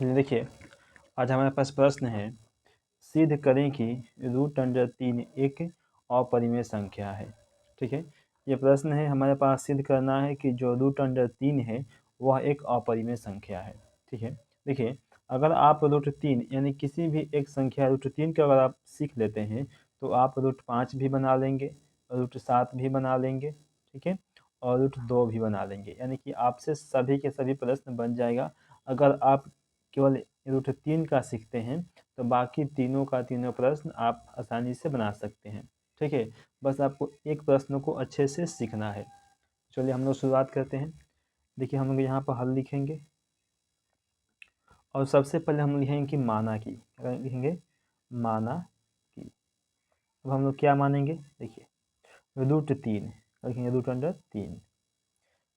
चलिए देखिए, आज हमारे पास प्रश्न है, सिद्ध करें कि √3 एक अपरिमेय संख्या है। ठीक है, ये प्रश्न है हमारे पास, सिद्ध करना है कि जो √3 है वह एक अपरिमेय संख्या है। ठीक है, देखिए अगर आप √3 यानी किसी भी एक संख्या √3 को अगर आप सीख लेते हैं तो आप √5 भी बना लेंगे, √7 भी बना लेंगे, ठीक है, और √2 भी बना लेंगे, यानी कि आपसे सभी के सभी प्रश्न बन जाएगा। अगर आप केवल √3 का सीखते हैं तो बाकी तीनों का तीनों प्रश्न आप आसानी से बना सकते हैं। ठीक है, बस आपको एक प्रश्न को अच्छे से सीखना है। चलिए हम लोग शुरुआत करते हैं। देखिए हम लोग यहाँ पर हल लिखेंगे और सबसे पहले हम लोग लिखेंगे कि माना की, लिखेंगे माना की। अब हम लोग क्या मानेंगे, देखिए √3 लिखेंगे, √3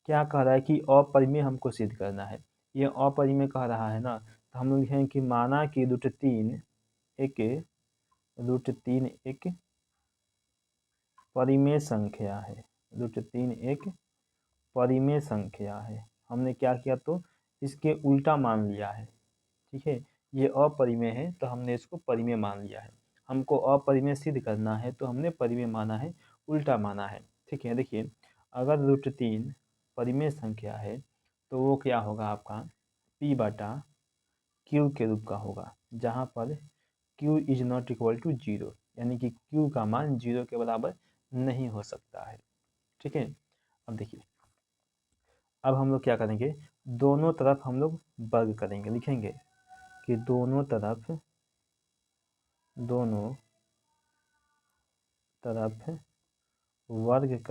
क्या कह रहा है कि अपरिमेय हमको सिद्ध करना है। ये अपरिमेय कह रहा है ना, तो हम लोग लिखेंगे कि माना कि √3 एक परिमेय संख्या है। √3 एक परिमेय संख्या है। हमने क्या किया, तो इसके उल्टा मान लिया है। ठीक है, ये अपरिमेय है तो हमने इसको परिमेय मान लिया है। हमको अपरिमेय सिद्ध करना है तो हमने परिमेय माना है, उल्टा माना है। ठीक है, देखिए अगर √3 परिमेय संख्या है तो वो क्या होगा आपका P/Q के रूप का होगा, जहाँ पर Q is not equal to 0, यानी कि Q का मान 0 के बराबर नहीं हो सकता है। ठीक है, अब देखिए अब हम लोग क्या करेंगे, दोनों तरफ हम लोग वर्ग करेंगे। लिखेंगे कि दोनों तरफ वर्ग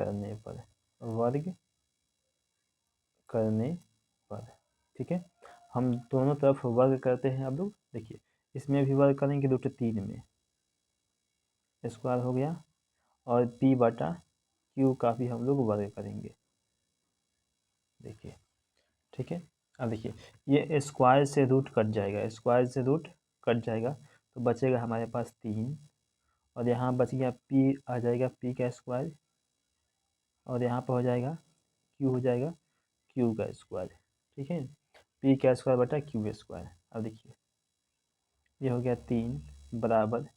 करने पर ठीक है, हम दोनों तरफ वर्ग करते हैं। अब लोग देखिए इसमें भी वर्ग करेंगे, √3 में स्क्वायर हो गया, और P/Q का भी हम लोग वर्ग करेंगे। देखिए ठीक है, अब देखिए ये स्क्वायर से रूट कट जाएगा, स्क्वायर से रूट कट जाएगा तो बचेगा हमारे पास 3, और यहाँ बच गया P आ जाएगा, P का स्क्वायर, और यहाँ पर हो जाएगा Q, हो जाएगा Q का स्क्वायर। ठीक है, P का स्क्वायर बटा Q स्क्वायर। अब देखिए ये हो गया 3 बराबर,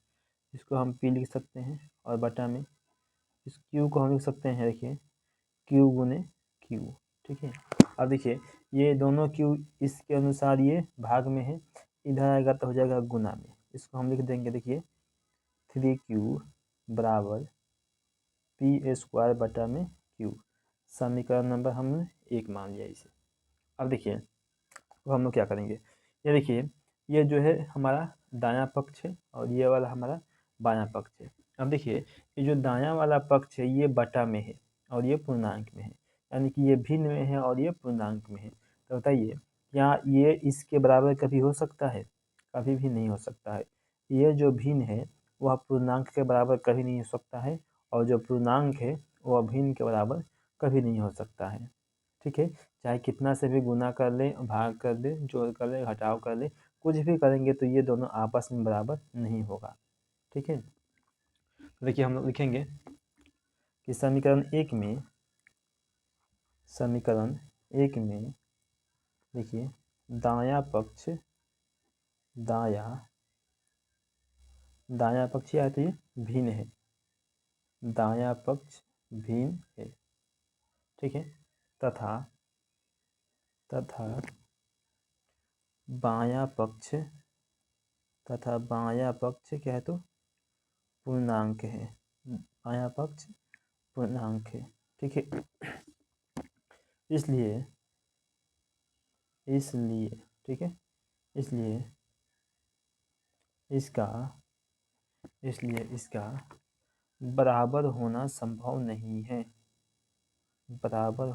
इसको हम P लिख सकते हैं, और बटा में इस Q को हम लिख सकते हैं, देखिए Q गुने Q। ठीक है, अब देखिए ये दोनों Q इसके अनुसार ये भाग में है, इधर आएगा तो हो जाएगा गुना में। इसको हम लिख देंगे, देखिए 3Q बराबर P² बटा में Q। समीकरण नंबर हमने 1 मान लिया इसे। अब देखिए अब हम लोग क्या करेंगे, ये देखिए ये जो है हमारा दायां पक्ष है और ये वाला हमारा बायां पक्ष है। अब देखिए ये जो दायां वाला पक्ष है ये बटा में है और ये पूर्णांक में है, यानी कि ये भिन्न में है और ये पूर्णांक में है। तो बताइए क्या ये इसके बराबर कभी हो सकता है? कभी भी नहीं हो सकता है। ये जो भिन्न है वह पूर्णांक के बराबर कभी नहीं हो सकता है, और जो पूर्णांक है वह भिन्न के बराबर कभी नहीं हो सकता है। ठीक है, चाहे कितना से भी गुना कर ले, भाग कर ले, जोड़ कर ले, घटाव कर ले, कुछ भी करेंगे तो ये दोनों आपस में बराबर नहीं होगा। ठीक है, तो देखिए हम लोग लिखेंगे कि समीकरण एक में देखिए दायां पक्ष क्या है, तो ये भिन्न है, दायां पक्ष भिन्न है। ठीक है, तथा बायां पक्ष क्या है, तो पूर्णांक है, बायां पक्ष पूर्णांक है। ठीक है, इसलिए ठीक है, इसलिए इसका बराबर होना संभव नहीं है, बराबर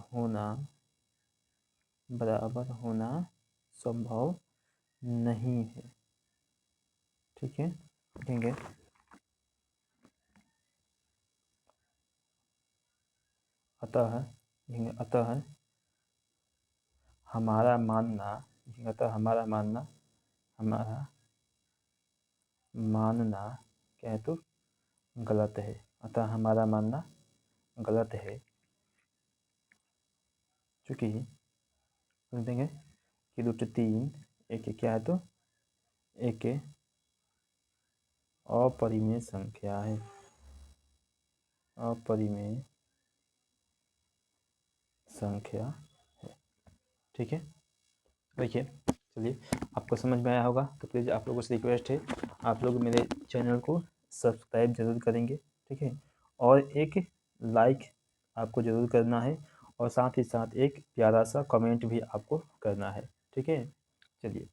होना संभव नहीं है। ठीक है, देखेंगे अतः हमारा मानना क्या है, तो गलत है। अतः हमारा मानना गलत है, चूँकि देंगे कि √3 एक क्या है, तो एक अपरिमेय संख्या है, अपरिमेय संख्या है। ठीक है, देखिए, चलिए आपको समझ में आया होगा। तो प्लीज़ आप लोगों से रिक्वेस्ट है, आप लोग मेरे चैनल को सब्सक्राइब जरूर करेंगे। ठीक है, और एक लाइक आपको ज़रूर करना है, और साथ ही साथ एक प्यारा सा कमेंट भी आपको करना है। ठीक है, चलिए।